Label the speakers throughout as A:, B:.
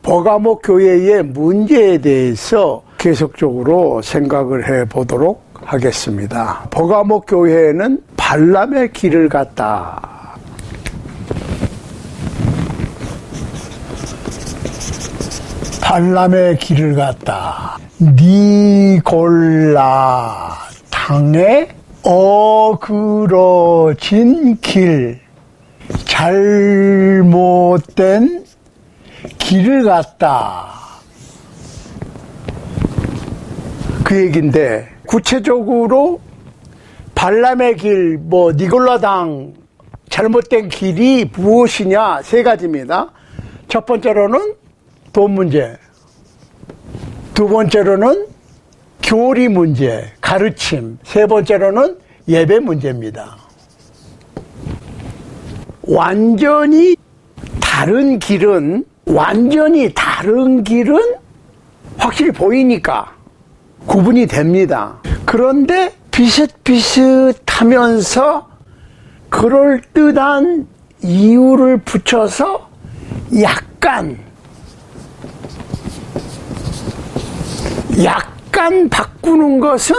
A: 버가모 교회의 문제에 대해서 계속적으로 생각을 해보도록 하겠습니다. 버가모 교회는 발람의 길을 갔다. 발람의 길을 갔다. 니골라 당에 어그러진 길, 잘못된 길을 갔다. 그 얘기인데, 구체적으로 발람의 길, 니골라당 잘못된 길이 무엇이냐? 세 가지입니다. 첫 번째로는 돈 문제, 두 번째로는 교리 문제, 가르침, 세 번째로는 예배 문제입니다. 완전히 다른 길은 확실히 보이니까 구분이 됩니다. 그런데 비슷비슷하면서 그럴듯한 이유를 붙여서 약간 바꾸는 것은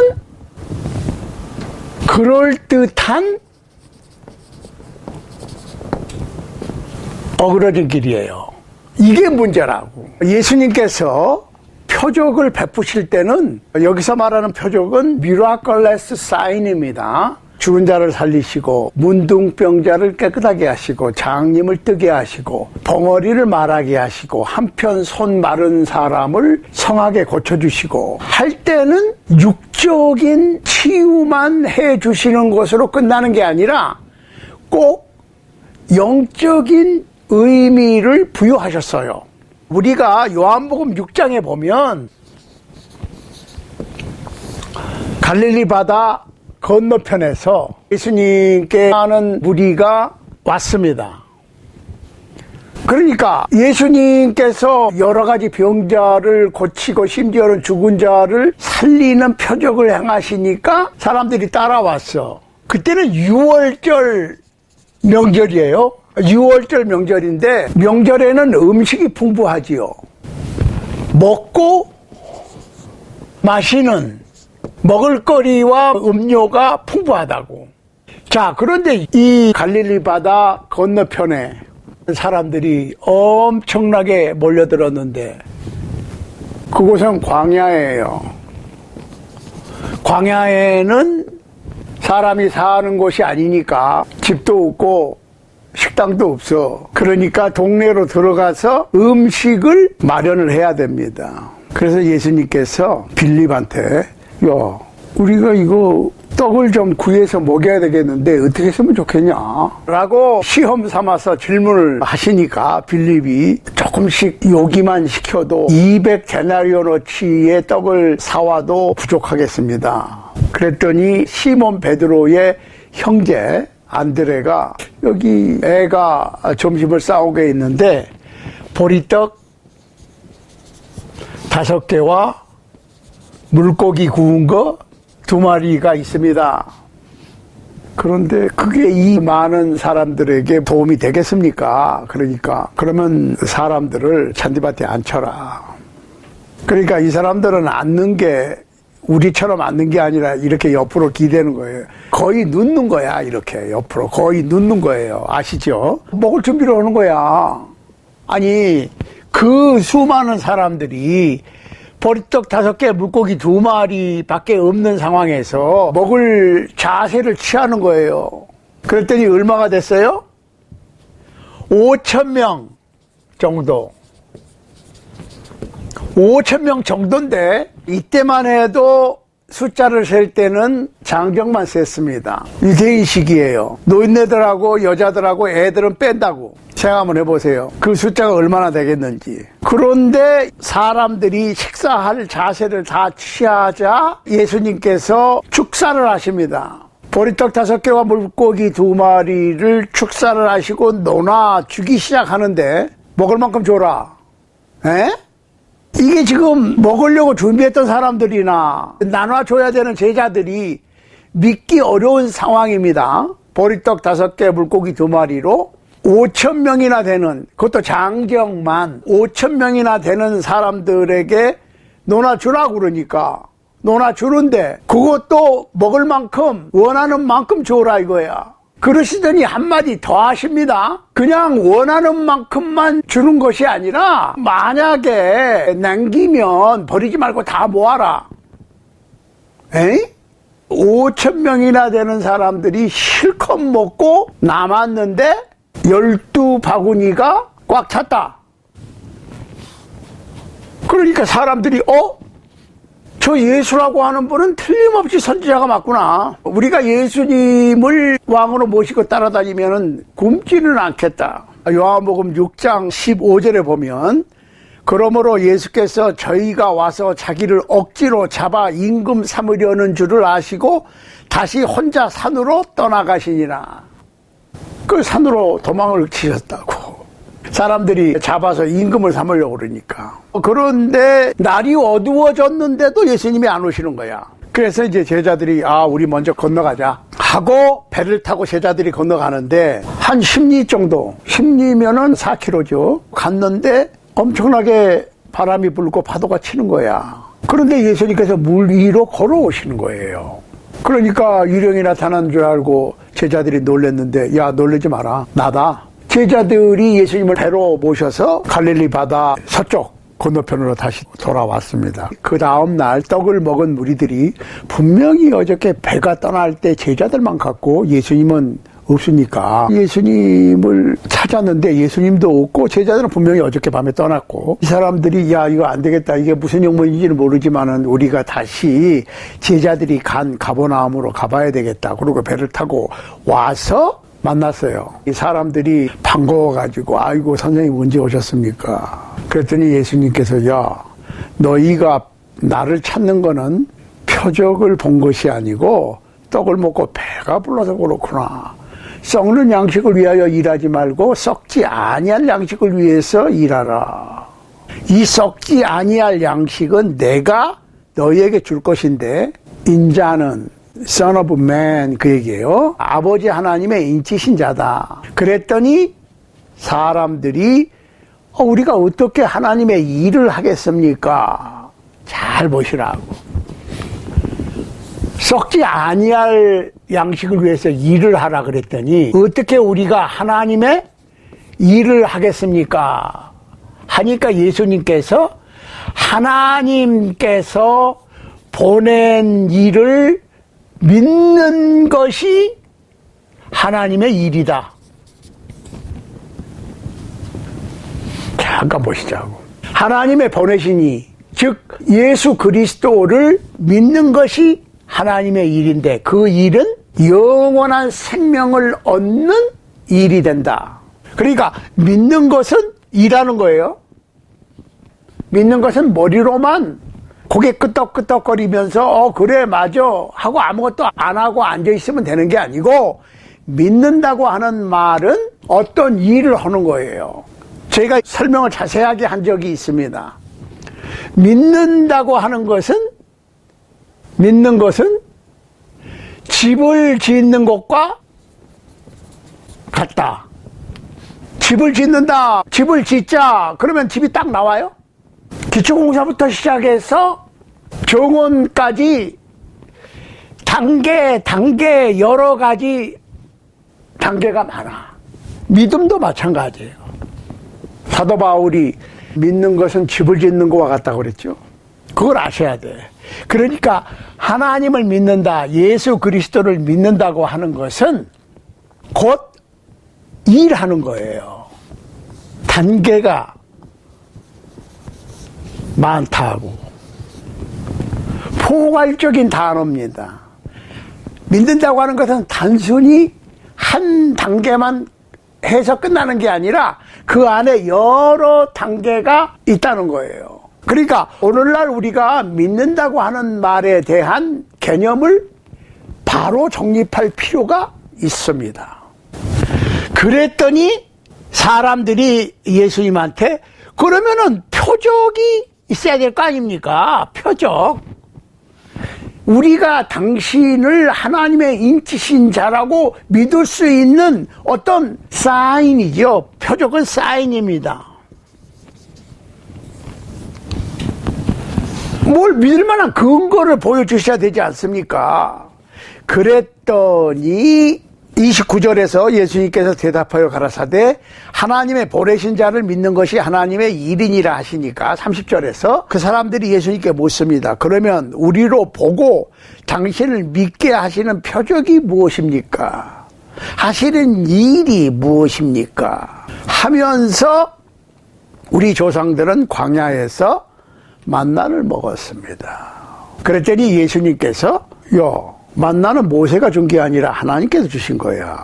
A: 그럴듯한 어그러진 길이에요. 이게 문제라고. 예수님께서 표적을 베푸실 때는, 여기서 말하는 표적은 미라클레스 사인입니다. 죽은 자를 살리시고, 문둥병자를 깨끗하게 하시고, 장님을 뜨게 하시고, 벙어리를 말하게 하시고, 한편 손 마른 사람을 성하게 고쳐주시고, 할 때는 육적인 치유만 해주시는 것으로 끝나는 게 아니라 꼭 영적인 의미를 부여하셨어요. 우리가 요한복음 6장에 보면 갈릴리 바다 건너편에서 예수님께 하는 무리가 왔습니다. 그러니까 예수님께서 여러 가지 병자를 고치고 심지어는 죽은 자를 살리는 표적을 행하시니까 사람들이 따라왔어. 그때는 6월절 명절이에요. 6월절 명절인데, 명절에는 음식이 풍부하지요. 먹고 마시는 먹을거리와 음료가 풍부하다고. 자, 그런데 이 갈릴리 바다 건너편에 사람들이 엄청나게 몰려들었는데, 그곳은 광야예요. 광야에는 사람이 사는 곳이 아니니까 집도 없고 식당도 없어. 그러니까 동네로 들어가서 음식을 마련을 해야 됩니다. 그래서 예수님께서 빌립한테, 야, 우리가 이거 떡을 좀 구해서 먹여야 되겠는데 어떻게 했으면 좋겠냐? 라고 시험 삼아서 질문을 하시니까 빌립이 조금씩 요기만 시켜도 200데나리온어치의 떡을 사와도 부족하겠습니다. 그랬더니 시몬 베드로의 형제 안드레가, 여기 애가 점심을 싸오게 있는데 보리떡 5개와 물고기 구운 거 2마리가 있습니다. 그런데 그게 이 많은 사람들에게 도움이 되겠습니까? 그러면 사람들을 잔디밭에 앉혀라. 그러니까 이 사람들은 앉는 게 우리처럼 앉는 게 아니라 이렇게 옆으로 기대는 거예요. 거의 눕는 거야. 이렇게 옆으로 거의 눕는 거예요. 아시죠? 먹을 준비를 하는 거야. 아니, 그 수많은 사람들이 보리떡 5개, 물고기 2마리 밖에 없는 상황에서 먹을 자세를 취하는 거예요. 그랬더니 얼마가 됐어요? 5,000명 정도. 5,000명 정도인데, 이때만 해도 숫자를 셀 때는 장정만 셌습니다. 유대인식이에요. 노인네들하고 여자들하고 애들은 뺀다고. 생각 한번 해보세요. 그 숫자가 얼마나 되겠는지. 그런데 사람들이 식사할 자세를 다 취하자 예수님께서 축사를 하십니다. 보리떡 5개와 물고기 2마리를 축사를 하시고 논아 주기 시작하는데, 먹을 만큼 줘라. 에? 이게 지금 먹으려고 준비했던 사람들이나 나눠줘야 되는 제자들이 믿기 어려운 상황입니다. 보리떡 5개, 물고기 2마리로 5천 명이나 되는, 그것도 장경만 5천 명이나 되는 사람들에게 논아주라고 그러니까 논아주는데 그것도 먹을 만큼 원하는 만큼 줘라 이거야. 그러시더니 한마디 더 하십니다. 그냥 원하는 만큼만 주는 것이 아니라 만약에 남기면 버리지 말고 다 모아라. 에이? 5천 명이나 되는 사람들이 실컷 먹고 남았는데 12바구니가 꽉 찼다. 그러니까 사람들이 저 예수라고 하는 분은 틀림없이 선지자가 맞구나. 우리가 예수님을 왕으로 모시고 따라다니면 굶지는 않겠다. 요한복음 6장 15절에 보면 그러므로 예수께서 저희가 와서 자기를 억지로 잡아 임금 삼으려는 줄을 아시고 다시 혼자 산으로 떠나가시니라. 그 산으로 도망을 치셨다고. 사람들이 잡아서 임금을 삼으려고 그러니까. 그런데 날이 어두워졌는데도 예수님이 안 오시는 거야. 그래서 이제 제자들이 우리 먼저 건너가자 하고 배를 타고 제자들이 건너가는데 한 10리 정도, 10리면은 4km죠. 갔는데 엄청나게 바람이 불고 파도가 치는 거야. 그런데 예수님께서 물 위로 걸어오시는 거예요. 그러니까 유령이 나타난 줄 알고 제자들이 놀랬는데, 야, 놀라지 마라, 나다. 제자들이 예수님을 배로 모셔서 갈릴리 바다 서쪽 건너편으로 다시 돌아왔습니다. 그 다음 날 떡을 먹은 무리들이 분명히 어저께 배가 떠날 때 제자들만 갔고 예수님은 없으니까 예수님을 찾았는데 예수님도 없고 제자들은 분명히 어저께 밤에 떠났고, 이 사람들이 야, 이거 안 되겠다, 이게 무슨 영문인지는 모르지만은 우리가 다시 제자들이 간 가버나움으로 가봐야 되겠다. 그리고 배를 타고 와서 만났어요. 이 사람들이 반가워가지고 아이고 선생님 언제 오셨습니까? 그랬더니 예수님께서 야, 너희가 나를 찾는 거는 표적을 본 것이 아니고 떡을 먹고 배가 불러서 그렇구나. 썩는 양식을 위하여 일하지 말고 썩지 아니할 양식을 위해서 일하라. 이 썩지 아니할 양식은 내가 너희에게 줄 것인데, 인자는 Son of Man, 그 얘기예요. 아버지 하나님의 인치신 자다. 그랬더니 사람들이 우리가 어떻게 하나님의 일을 하겠습니까? 잘 보시라고. 썩지 아니할 양식을 위해서 일을 하라 그랬더니 어떻게 우리가 하나님의 일을 하겠습니까? 하니까 예수님께서 하나님께서 보낸 일을 믿는 것이 하나님의 일이다. 잠깐 보시자고. 하나님의 보내신 이, 즉 예수 그리스도를 믿는 것이 하나님의 일인데 그 일은 영원한 생명을 얻는 일이 된다. 그러니까 믿는 것은 일하는 거예요. 믿는 것은 머리로만 고개 끄덕끄덕거리면서 그래 맞아 하고 아무것도 안 하고 앉아있으면 되는 게 아니고, 믿는다고 하는 말은 어떤 일을 하는 거예요. 제가 설명을 자세하게 한 적이 있습니다. 믿는다고 하는 것은, 믿는 것은 집을 짓는 것과 같다. 집을 짓는다, 집을 짓자 그러면 집이 딱 나와요? 기초공사부터 시작해서 정원까지 단계 여러 가지 단계가 많아. 믿음도 마찬가지예요. 사도 바울이 믿는 것은 집을 짓는 것과 같다고 그랬죠. 그걸 아셔야 돼. 그러니까 하나님을 믿는다, 예수 그리스도를 믿는다고 하는 것은 곧 일하는 거예요. 단계가 많다고. 포괄적인 단어입니다. 믿는다고 하는 것은 단순히 한 단계만 해서 끝나는 게 아니라 그 안에 여러 단계가 있다는 거예요. 그러니까 오늘날 우리가 믿는다고 하는 말에 대한 개념을 바로 정립할 필요가 있습니다. 그랬더니 사람들이 예수님한테 그러면은 표적이 있어야 될 거 아닙니까? 표적. 우리가 당신을 하나님의 인치신 자라고 믿을 수 있는 어떤 사인이죠. 표적은 사인입니다. 뭘 믿을 만한 근거를 보여주셔야 되지 않습니까? 그랬더니 29절에서 예수님께서 대답하여 가라사대 하나님의 보내신 자를 믿는 것이 하나님의 일이니라 하시니까 30절에서 그 사람들이 예수님께 묻습니다. 그러면 우리로 보고 당신을 믿게 하시는 표적이 무엇입니까? 하시는 일이 무엇입니까? 하면서 우리 조상들은 광야에서 만나를 먹었습니다. 그랬더니 예수님께서 만나는 모세가 준 게 아니라 하나님께서 주신 거야.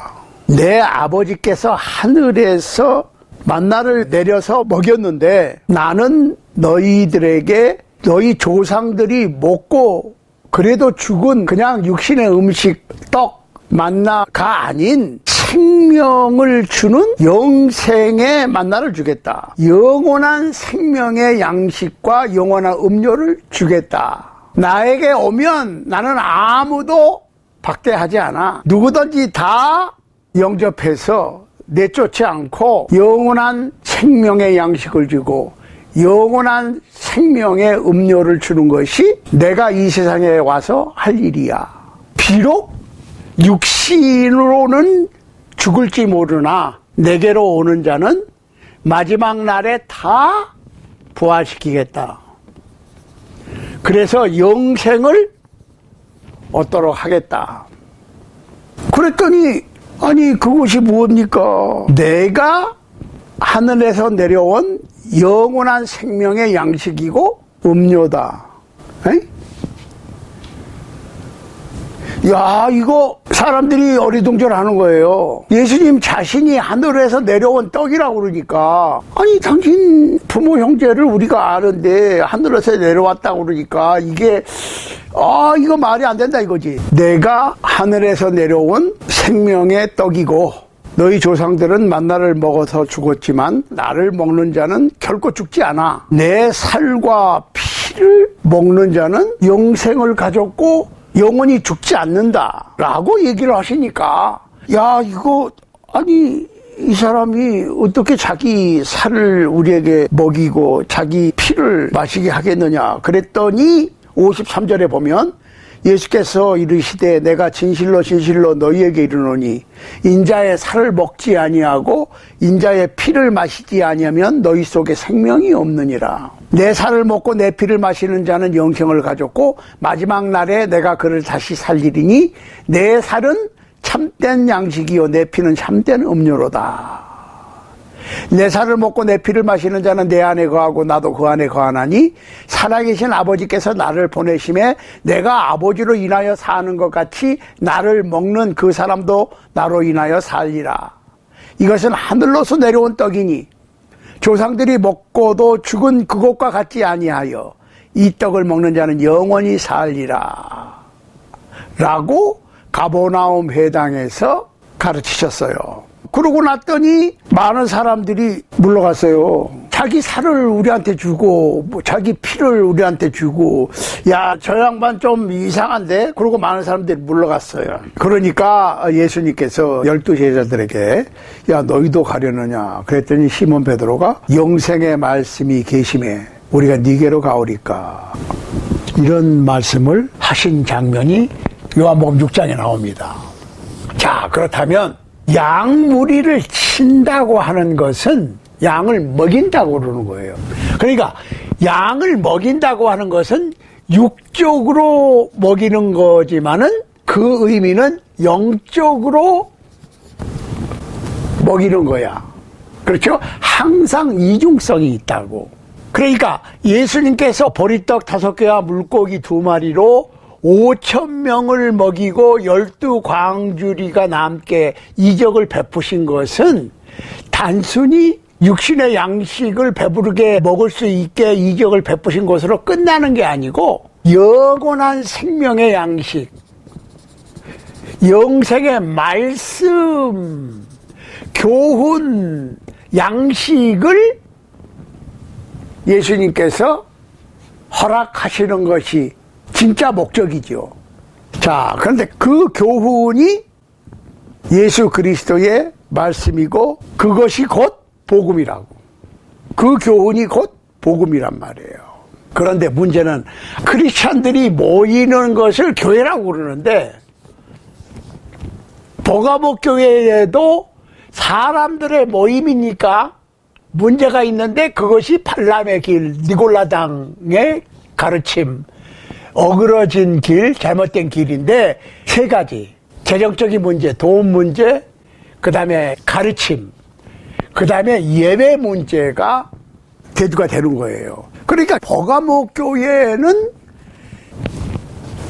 A: 내 아버지께서 하늘에서 만나를 내려서 먹였는데 나는 너희들에게 너희 조상들이 먹고 그래도 죽은 그냥 육신의 음식 떡 만나가 아닌 생명을 주는 영생의 만나를 주겠다. 영원한 생명의 양식과 영원한 음료를 주겠다. 나에게 오면 나는 아무도 박대하지 않아. 누구든지 다 영접해서 내쫓지 않고 영원한 생명의 양식을 주고 영원한 생명의 음료를 주는 것이 내가 이 세상에 와서 할 일이야. 비록 육신으로는 죽을지 모르나 내게로 오는 자는 마지막 날에 다 부활시키겠다. 그래서 영생을 얻도록 하겠다. 그랬더니 아니 그것이 무엇입니까? 내가 하늘에서 내려온 영원한 생명의 양식이고 음료다. 에이? 야, 이거 사람들이 어리둥절하는 거예요. 예수님 자신이 하늘에서 내려온 떡이라고 그러니까 아니 당신 부모 형제를 우리가 아는데 하늘에서 내려왔다고 그러니까 이게 이거 말이 안 된다 이거지. 내가 하늘에서 내려온 생명의 떡이고 너희 조상들은 만나를 먹어서 죽었지만 나를 먹는 자는 결코 죽지 않아. 내 살과 피를 먹는 자는 영생을 가졌고 영원히 죽지 않는다 라고 얘기를 하시니까 야 이거 아니 이 사람이 어떻게 자기 살을 우리에게 먹이고 자기 피를 마시게 하겠느냐 그랬더니 53절에 보면 예수께서 이르시되 내가 진실로 진실로 너희에게 이르노니 인자의 살을 먹지 아니하고 인자의 피를 마시지 아니하면 너희 속에 생명이 없느니라. 내 살을 먹고 내 피를 마시는 자는 영생을 가졌고 마지막 날에 내가 그를 다시 살리리니 내 살은 참된 양식이요 내 피는 참된 음료로다. 내 살을 먹고 내 피를 마시는 자는 내 안에 거하고 나도 그 안에 거하나니 살아계신 아버지께서 나를 보내심에 내가 아버지로 인하여 사는 것 같이 나를 먹는 그 사람도 나로 인하여 살리라. 이것은 하늘로서 내려온 떡이니 조상들이 먹고도 죽은 그것과 같지 아니하여 이 떡을 먹는 자는 영원히 살리라 라고 가버나움 회당에서 가르치셨어요. 그러고 났더니 많은 사람들이 물러갔어요. 자기 살을 우리한테 주고 자기 피를 우리한테 주고 야, 저 양반 좀 이상한데? 그러고 많은 사람들이 물러갔어요. 그러니까 예수님께서 12제자들에게 야 너희도 가려느냐 그랬더니 시몬 베드로가 영생의 말씀이 계심에 우리가 네게로 가오리까 이런 말씀을 하신 장면이 요한복음 6장에 나옵니다. 자, 그렇다면 양무리를 친다고 하는 것은 양을 먹인다고 그러는 거예요. 그러니까 양을 먹인다고 하는 것은 육적으로 먹이는 거지만은 그 의미는 영적으로 먹이는 거야. 그렇죠? 항상 이중성이 있다고. 그러니까 예수님께서 보리떡 5개와 물고기 2마리로 5,000명을 먹이고 12광주리가 남게 이적을 베푸신 것은 단순히 육신의 양식을 배부르게 먹을 수 있게 이적을 베푸신 것으로 끝나는 게 아니고 영원한 생명의 양식, 영생의 말씀, 교훈, 양식을 예수님께서 허락하시는 것이 진짜 목적이죠. 자, 그런데 그 교훈이 예수 그리스도의 말씀이고 그것이 곧 복음이라고. 그 교훈이 곧 복음이란 말이에요. 그런데 문제는 크리스찬들이 모이는 것을 교회라고 그러는데 버가목 교회에도 사람들의 모임이니까 문제가 있는데 그것이 발람의 길, 니골라당의 가르침, 어그러진 길, 잘못된 길인데 세 가지. 재정적인 문제, 돈 문제, 그 다음에 가르침, 그 다음에 예배 문제가 대두가 되는 거예요. 그러니까 버가목 교회는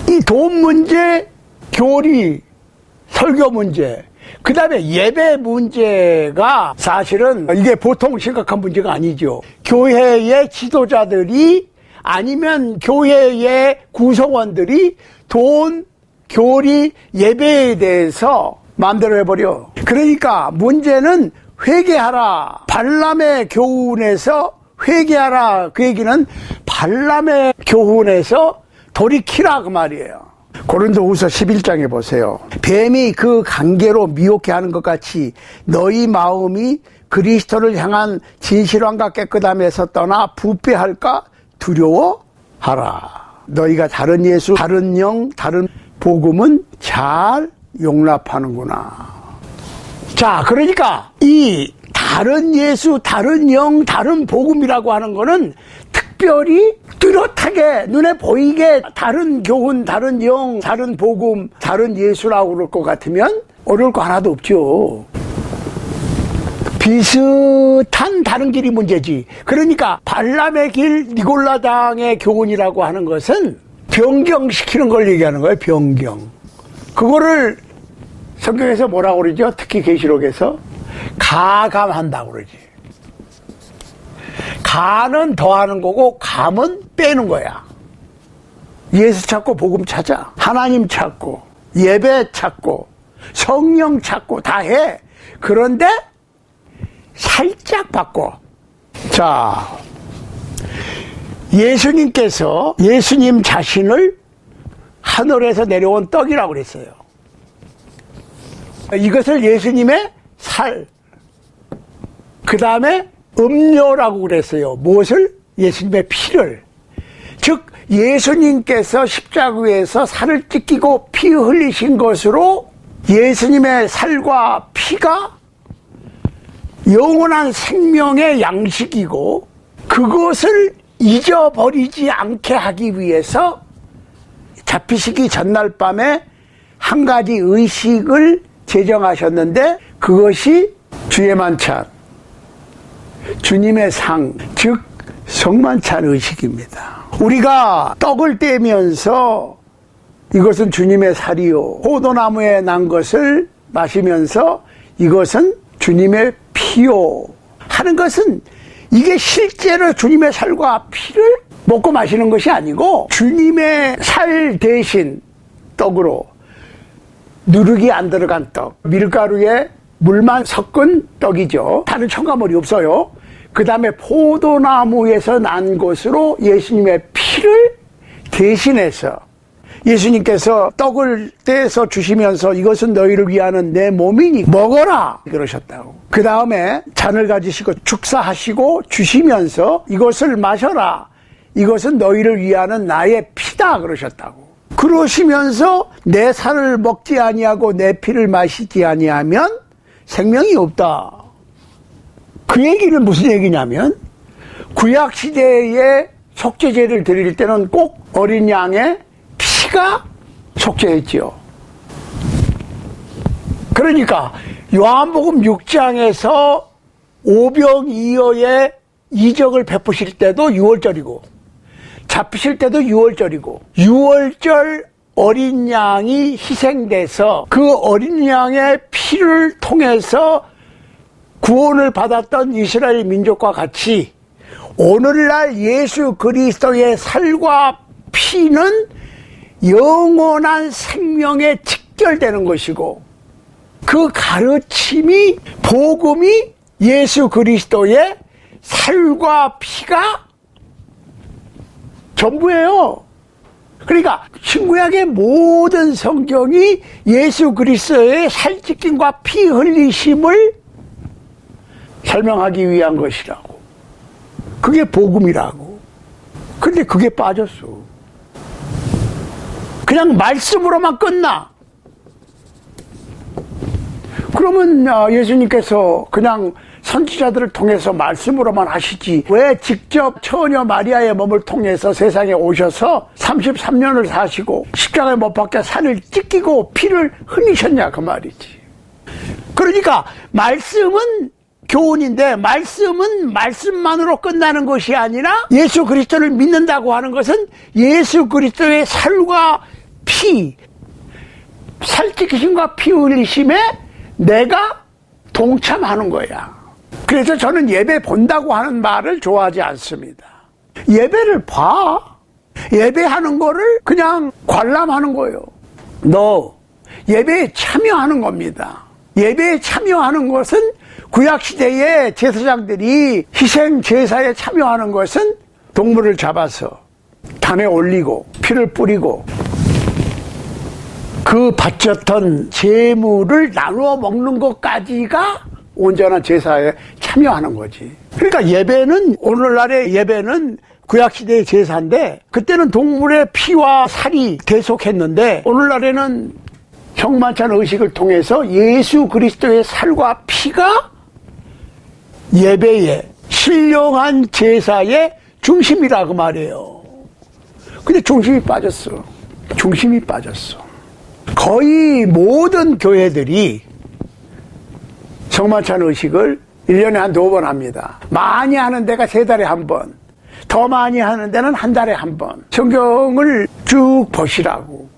A: 이 돈 문제, 교리, 설교 문제, 그 다음에 예배 문제가 사실은 이게 보통 심각한 문제가 아니죠. 교회의 지도자들이 아니면 교회의 구성원들이 돈, 교리, 예배에 대해서 마음대로 해버려. 그러니까 문제는 회개하라. 발람의 교훈에서 회개하라. 그 얘기는 발람의 교훈에서 돌이키라 그 말이에요. 고린도후서 11장에 보세요. 뱀이 그 관계로 미혹해 하는 것 같이 너희 마음이 그리스도를 향한 진실함과 깨끗함에서 떠나 부패할까 두려워하라. 너희가 다른 예수, 다른 영, 다른 복음은 잘 용납하는구나. 자, 그러니까 이 다른 예수, 다른 영, 다른 복음이라고 하는 거는 특별히 뚜렷하게 눈에 보이게 다른 교훈, 다른 영, 다른 복음, 다른 예수라고 그럴 것 같으면 어려울 거 하나도 없죠. 비슷한 다른 길이 문제지. 그러니까 발람의 길, 니골라당의 교훈이라고 하는 것은 변경시키는 걸 얘기하는 거예요. 변경. 그거를 성경에서 뭐라고 그러죠? 특히 계시록에서 가감한다고 그러지. 가는 더하는 거고 감은 빼는 거야. 예수 찾고 복음 찾아. 하나님 찾고 예배 찾고 성령 찾고 다 해. 그런데 살짝 바꿔. 자, 예수님께서 예수님 자신을 하늘에서 내려온 떡이라고 그랬어요. 이것을 예수님의 살, 그 다음에 음료라고 그랬어요. 무엇을? 예수님의 피를. 즉 예수님께서 십자가에서 살을 찢기고 피 흘리신 것으로 예수님의 살과 피가 영원한 생명의 양식이고 그것을 잊어버리지 않게 하기 위해서 잡히시기 전날 밤에 한 가지 의식을 제정하셨는데 그것이 주의 만찬, 주님의 상, 즉 성만찬 의식입니다. 우리가 떡을 떼면서 이것은 주님의 살이요 포도나무에 난 것을 마시면서 이것은 주님의 피요 하는 것은 이게 실제로 주님의 살과 피를 먹고 마시는 것이 아니고 주님의 살 대신 떡으로 누룩이 안 들어간 떡, 밀가루에 물만 섞은 떡이죠. 다른 첨가물이 없어요. 그 다음에 포도나무에서 난 것으로 예수님의 피를 대신해서 예수님께서 떡을 떼서 주시면서 이것은 너희를 위하는 내 몸이니 먹어라 그러셨다고. 그 다음에 잔을 가지시고 축사하시고 주시면서 이것을 마셔라. 이것은 너희를 위하는 나의 피다 그러셨다고. 그러시면서 내 살을 먹지 아니하고 내 피를 마시지 아니하면 생명이 없다. 그 얘기는 무슨 얘기냐면 구약시대에 속죄제를 드릴 때는 꼭 어린 양의 피가 속죄했지요. 그러니까 요한복음 6장에서 오병이어의 이적을 베푸실 때도 6월절이고 잡히실 때도 6월절이고 6월절 어린 양이 희생돼서 그 어린 양의 피를 통해서 구원을 받았던 이스라엘 민족과 같이 오늘날 예수 그리스도의 살과 피는 영원한 생명에 직결되는 것이고 그 가르침이 복음이 예수 그리스도의 살과 피가 전부예요. 그러니까 신구약의 모든 성경이 예수 그리스도의 살찢김과 피 흘리심을 설명하기 위한 것이라고. 그게 복음이라고. 근데 그게 빠졌어. 그냥 말씀으로만 끝나. 그러면 예수님께서 그냥 선지자들을 통해서 말씀으로만 하시지 왜 직접 처녀 마리아의 몸을 통해서 세상에 오셔서 33년을 사시고 십자가에 못 박혀 살을 찢기고 피를 흘리셨냐 그 말이지. 그러니까 말씀은 교훈인데 말씀은 말씀만으로 끝나는 것이 아니라 예수 그리스도를 믿는다고 하는 것은 예수 그리스도의 살과 피, 살찌기심과 피 흘리심에 내가 동참하는 거야. 그래서 저는 예배 본다고 하는 말을 좋아하지 않습니다. 예배를 봐. 예배하는 거를 그냥 관람하는 거예요. 너 예배에 참여하는 겁니다. 예배에 참여하는 것은 구약시대의 제사장들이 희생 제사에 참여하는 것은 동물을 잡아서 단에 올리고 피를 뿌리고 그 바쳤던 제물을 나누어 먹는 것까지가 온전한 제사에 참여하는 거지. 그러니까 예배는, 오늘날의 예배는 구약시대의 제사인데 그때는 동물의 피와 살이 대속했는데 오늘날에는 성만찬 의식을 통해서 예수 그리스도의 살과 피가 예배의 신령한 제사의 중심이라 그 말이에요. 근데 중심이 빠졌어. 중심이 빠졌어. 거의 모든 교회들이 성만찬 의식을 1년에 한 2번 합니다. 많이 하는 데가 3달에 한 번, 더 많이 하는 데는 한 달에 한 번. 성경을 쭉 보시라고.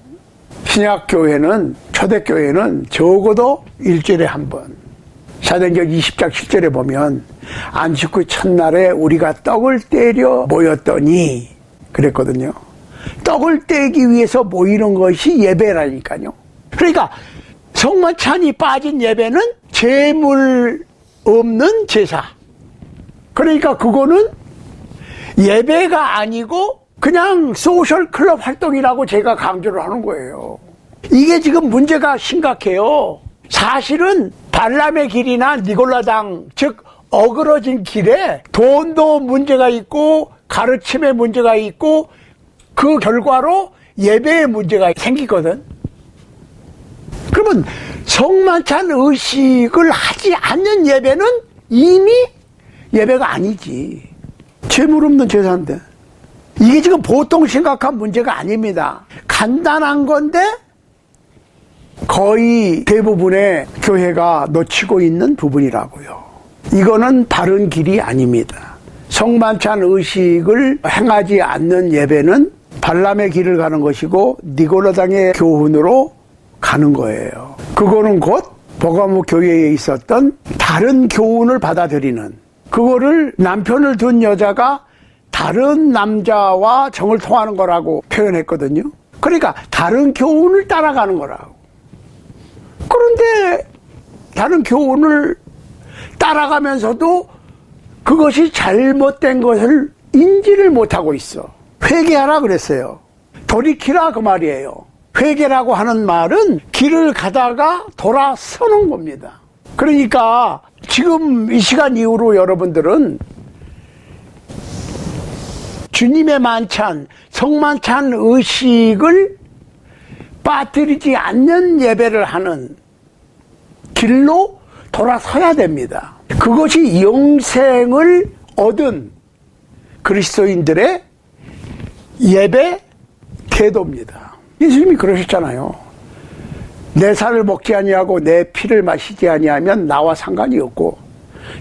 A: 신약교회는, 초대교회는 적어도 일주일에 한 번. 사도행전 20장 7절에 보면 안식 후 첫날에 우리가 떡을 떼려 모였더니 그랬거든요. 떡을 떼기 위해서 모이는 것이 예배라니까요. 그러니까 성만찬이 빠진 예배는 제물 없는 제사. 그러니까 그거는 예배가 아니고 그냥 소셜 클럽 활동이라고 제가 강조를 하는 거예요. 이게 지금 문제가 심각해요. 사실은 발람의 길이나 니골라당, 즉 어그러진 길에 돈도 문제가 있고 가르침에 문제가 있고 그 결과로 예배에 문제가 생기거든. 그러면 성만찬 의식을 하지 않는 예배는 이미 예배가 아니지. 재물 없는 제사인데. 이게 지금 보통 심각한 문제가 아닙니다. 간단한 건데 거의 대부분의 교회가 놓치고 있는 부분이라고요. 이거는 바른 길이 아닙니다. 성만찬 의식을 행하지 않는 예배는 발람의 길을 가는 것이고 니고라당의 교훈으로 가는 거예요. 그거는 곧 버가모 교회에 있었던 다른 교훈을 받아들이는, 그거를 남편을 둔 여자가 다른 남자와 정을 통하는 거라고 표현했거든요. 그러니까 다른 교훈을 따라가는 거라고. 그런데 다른 교훈을 따라가면서도 그것이 잘못된 것을 인지를 못하고 있어. 회개하라 그랬어요. 돌이키라 그 말이에요. 회개라고 하는 말은 길을 가다가 돌아서는 겁니다. 그러니까 지금 이 시간 이후로 여러분들은 주님의 만찬, 성만찬 의식을 빠뜨리지 않는 예배를 하는 길로 돌아서야 됩니다. 그것이 영생을 얻은 그리스도인들의 예배 태도입니다. 예수님이 그러셨잖아요. 내 살을 먹지 아니하고 내 피를 마시지 아니하면 나와 상관이 없고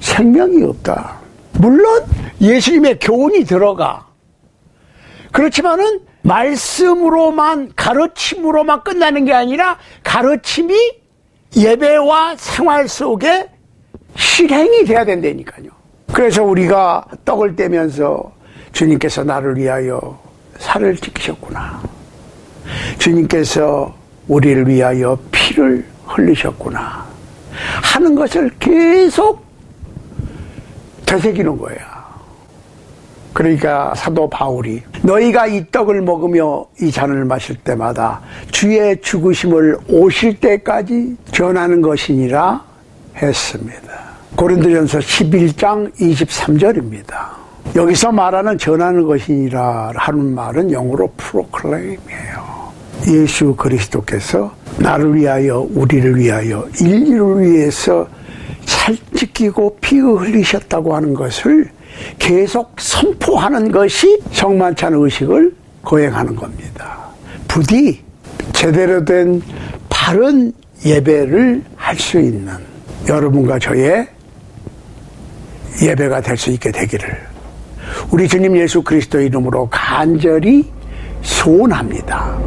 A: 생명이 없다. 물론 예수님의 교훈이 들어가. 그렇지만은 말씀으로만, 가르침으로만 끝나는 게 아니라 가르침이 예배와 생활 속에 실행이 돼야 된다니까요. 그래서 우리가 떡을 떼면서 주님께서 나를 위하여 살을 찢기셨구나. 주님께서 우리를 위하여 피를 흘리셨구나 하는 것을 계속 되새기는 거야. 그러니까 사도 바울이 너희가 이 떡을 먹으며 이 잔을 마실 때마다 주의 죽으심을 오실 때까지 전하는 것이니라 했습니다. 고린도전서 11장 23절입니다. 여기서 말하는 전하는 것이니라 하는 말은 영어로 프로클레임이에요. 예수 그리스도께서 나를 위하여 우리를 위하여 인류를 위해서 살찌끼고 피 흘리셨다고 하는 것을 계속 선포하는 것이 성만찬 의식을 거행하는 겁니다. 부디 제대로 된 바른 예배를 할 수 있는 여러분과 저의 예배가 될 수 있게 되기를 우리 주님 예수 그리스도의 이름으로 간절히 소원합니다.